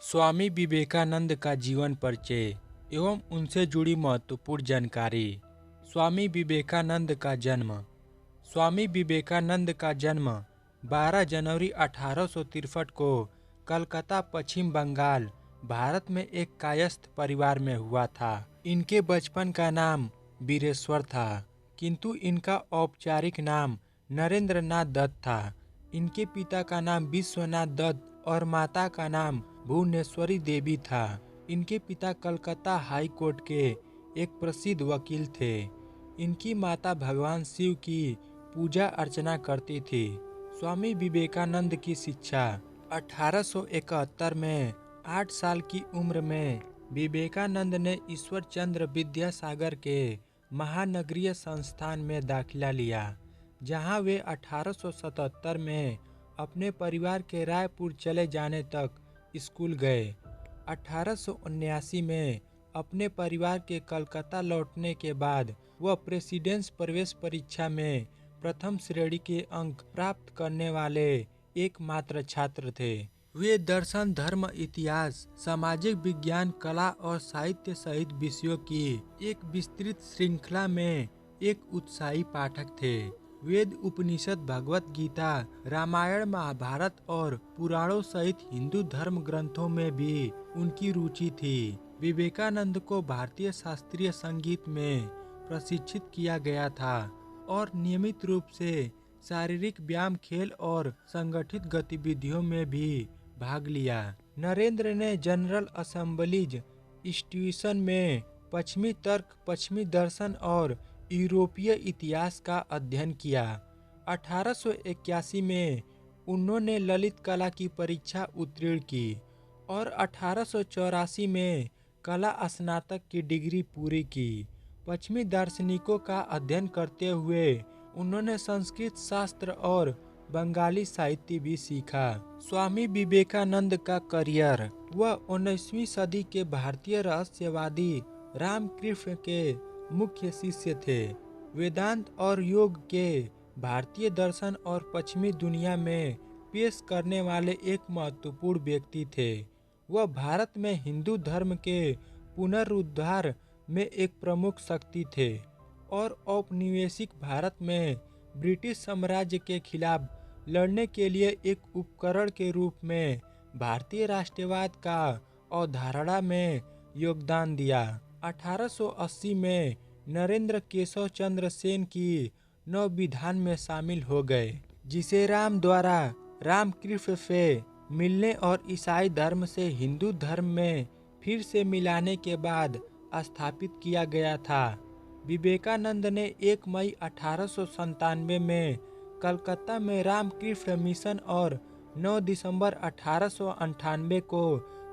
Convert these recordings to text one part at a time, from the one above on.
स्वामी विवेकानंद का जीवन परिचय एवं उनसे जुड़ी महत्वपूर्ण जानकारी। स्वामी विवेकानंद का जन्म। स्वामी विवेकानंद का जन्म 12 जनवरी 1863 को कलकत्ता, पश्चिम बंगाल, भारत में एक कायस्थ परिवार में हुआ था। इनके बचपन का नाम वीरेश्वर था, किंतु इनका औपचारिक नाम नरेंद्र नाथ दत्त था। इनके पिता का नाम विश्वनाथ दत्त और माता का नाम भुवनेश्वरी देवी था। इनके पिता कलकत्ता हाई कोर्ट के एक प्रसिद्ध वकील थे। इनकी माता भगवान शिव की पूजा अर्चना करती थी। स्वामी विवेकानंद की शिक्षा 1871 में 8 साल की उम्र में विवेकानंद ने ईश्वर चंद्र विद्यासागर के महानगरीय संस्थान में दाखिला लिया, जहां वे 1877 में अपने परिवार के रायपुर चले जाने तक स्कूल गए। 1879 में अपने परिवार के कलकत्ता लौटने के बाद वह प्रेसिडेंस प्रवेश परीक्षा में प्रथम श्रेणी के अंक प्राप्त करने वाले एकमात्र छात्र थे। वे दर्शन, धर्म, इतिहास, सामाजिक विज्ञान, कला और साहित्य सहित विषयों की एक विस्तृत श्रृंखला में एक उत्साही पाठक थे। वेद, उपनिषद, भगवत गीता, रामायण, महाभारत और पुराणों सहित हिंदू धर्म ग्रंथों में भी उनकी रुचि थी। विवेकानंद को भारतीय शास्त्रीय संगीत में प्रशिक्षित किया गया था और नियमित रूप से शारीरिक व्यायाम, खेल और संगठित गतिविधियों में भी भाग लिया। नरेंद्र ने जनरल असेंबलीज इंस्टीट्यूशन में पश्चिमी तर्क, पश्चिमी दर्शन और यूरोपीय इतिहास का अध्ययन किया। 1881 में उन्होंने ललित कला की परीक्षा उत्तीर्ण की और 1884 में कला स्नातक की डिग्री पूरी की। पश्चिमी दार्शनिकों का अध्ययन करते हुए उन्होंने संस्कृत शास्त्र और बंगाली साहित्य भी सीखा। स्वामी विवेकानंद का करियर। वह 19वीं सदी के भारतीय रहस्यवादी रामकृष्ण के मुख्य शिष्य थे। वेदांत और योग के भारतीय दर्शन और पश्चिमी दुनिया में पेश करने वाले एक महत्वपूर्ण व्यक्ति थे। वह भारत में हिंदू धर्म के पुनरुद्धार में एक प्रमुख शक्ति थे और औपनिवेशिक भारत में ब्रिटिश साम्राज्य के खिलाफ लड़ने के लिए एक उपकरण के रूप में भारतीय राष्ट्रवाद का अवधारणा में योगदान दिया। 1880 में नरेंद्र केशव चंद्र सेन की नव विधान में शामिल हो गए, जिसे राम द्वारा रामकृष्ण से मिलने और ईसाई धर्म से हिंदू धर्म में फिर से मिलाने के बाद स्थापित किया गया था। विवेकानंद ने 1 मई 1897 में कलकत्ता में रामकृष्ण मिशन और 9 दिसंबर 1898 को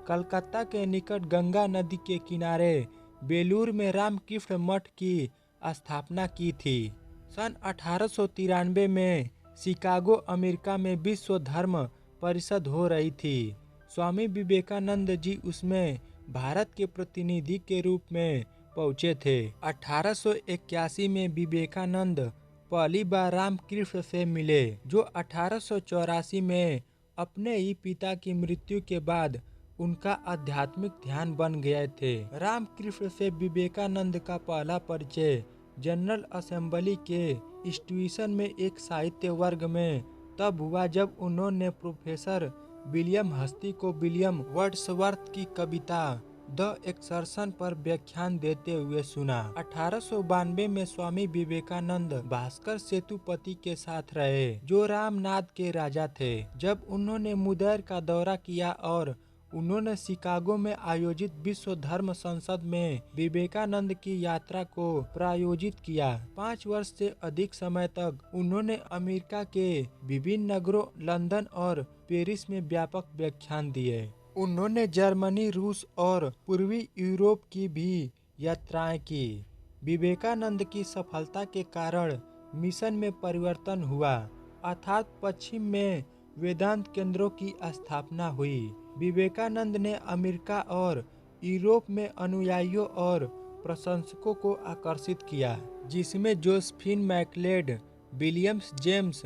कलकत्ता के निकट गंगा नदी के किनारे बेलूर में रामकृष्ण मठ की स्थापना की थी। सन 1893 में शिकागो, अमेरिका में विश्व धर्म परिषद हो रही थी। स्वामी विवेकानंद जी उसमें भारत के प्रतिनिधि के रूप में पहुंचे थे। 1881 में विवेकानंद पहली बार रामकृष्ण से मिले, जो 1884 में अपने ही पिता की मृत्यु के बाद उनका आध्यात्मिक ध्यान बन गए थे। रामकृष्ण से विवेकानंद का पहला परिचय जनरल असेंबली के इंस्टीट्यूशन में एक साहित्य वर्ग में तब हुआ जब उन्होंने प्रोफेसर विलियम हस्ती को विलियम वर्ड्सवर्थ की कविता द एक्सर्शन पर व्याख्यान देते हुए सुना। 1892 में स्वामी विवेकानंद भास्कर सेतुपति के साथ रहे, जो रामनाद के राजा थे। जब उन्होंने मुदैर का दौरा किया और उन्होंने शिकागो में आयोजित विश्व धर्म संसद में विवेकानंद की यात्रा को प्रायोजित किया। 5 वर्ष से अधिक समय तक उन्होंने अमेरिका के विभिन्न नगरों, लंदन और पेरिस में व्यापक व्याख्यान दिए। उन्होंने जर्मनी, रूस और पूर्वी यूरोप की भी यात्राएं की। विवेकानंद की सफलता के कारण मिशन में परिवर्तन हुआ, अर्थात पश्चिम में वेदांत केंद्रों की स्थापना हुई। विवेकानंद ने अमेरिका और यूरोप में अनुयायियों और प्रशंसकों को आकर्षित किया, जिसमें Josephine MacLeod, Williams James,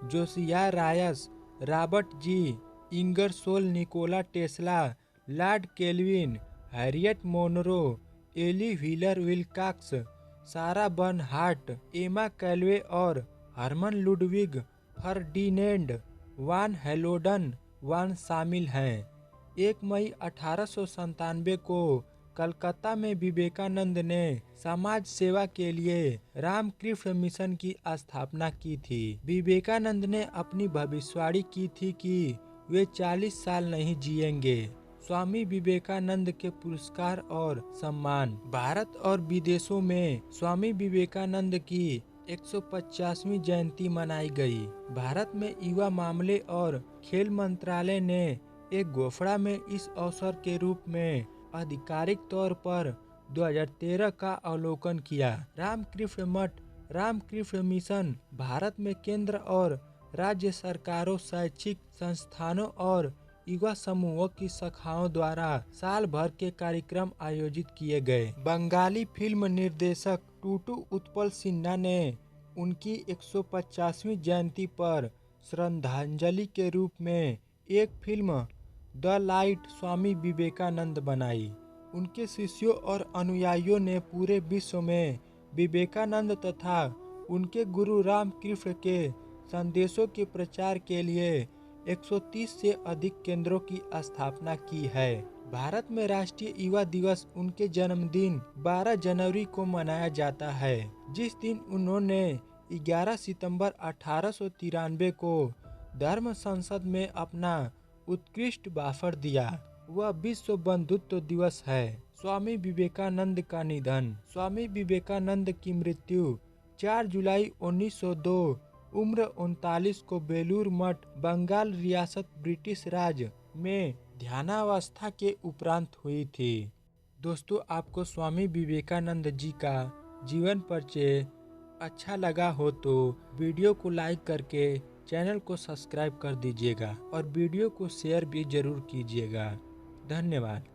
Josiah Royce, Robert G Ingersoll, Nikola Tesla, Lord Kelvin, Harriet Monroe, Ella Wheeler Wilcox, Sarah Bernhardt, Emma Calve और हरमन लुडविग फर्डिनेंड वान हेलोडन वान शामिल हैं। 1 मई 1897 को कलकत्ता में विवेकानंद ने समाज सेवा के लिए रामकृष्ण मिशन की स्थापना की थी। विवेकानंद ने अपनी भविष्यवाणी की थी कि वे 40 साल नहीं जिएंगे। स्वामी विवेकानंद के पुरस्कार और सम्मान। भारत और विदेशों में स्वामी विवेकानंद की 150वीं जयंती मनाई गई। भारत में युवा मामले और खेल मंत्रालय ने एक घोषणा में इस अवसर के रूप में आधिकारिक तौर पर 2013 का अवलोकन किया। रामकृष्ण मठ, रामकृष्ण मिशन भारत में केंद्र और राज्य सरकारों, शैक्षिक संस्थानों और युवा समूहों की शाखाओं द्वारा साल भर के कार्यक्रम आयोजित किए गए। बंगाली फिल्म निर्देशक टूटू उत्पल सिन्हा ने उनकी 150वीं जयंती पर श्रद्धांजलि के रूप में एक film the light Swami Vivekananda बनाई। उनके शिष्यों और अनुयायियों ने पूरे विश्व में विवेकानंद तथा उनके गुरु रामकृष्ण के संदेशों के प्रचार के लिए 130 से अधिक केंद्रों की स्थापना की है। भारत में राष्ट्रीय युवा दिवस उनके जन्मदिन 12 जनवरी को मनाया जाता है, जिस दिन उन्होंने 11 सितंबर 1893 को धर्म संसद में अपना उत्कृष्ट भाषण दिया। वह विश्व बंधुत्व दिवस है। स्वामी विवेकानंद का निधन। स्वामी विवेकानंद की मृत्यु 4 जुलाई 1902 उम्र 39 को बेलूर मठ, बंगाल रियासत, ब्रिटिश राज में ध्यानावस्था के उपरांत हुई थी। दोस्तों, आपको स्वामी विवेकानंद जी का जीवन परिचय अच्छा लगा हो तो वीडियो को लाइक करके चैनल को सब्सक्राइब कर दीजिएगा और वीडियो को शेयर भी जरूर कीजिएगा। धन्यवाद।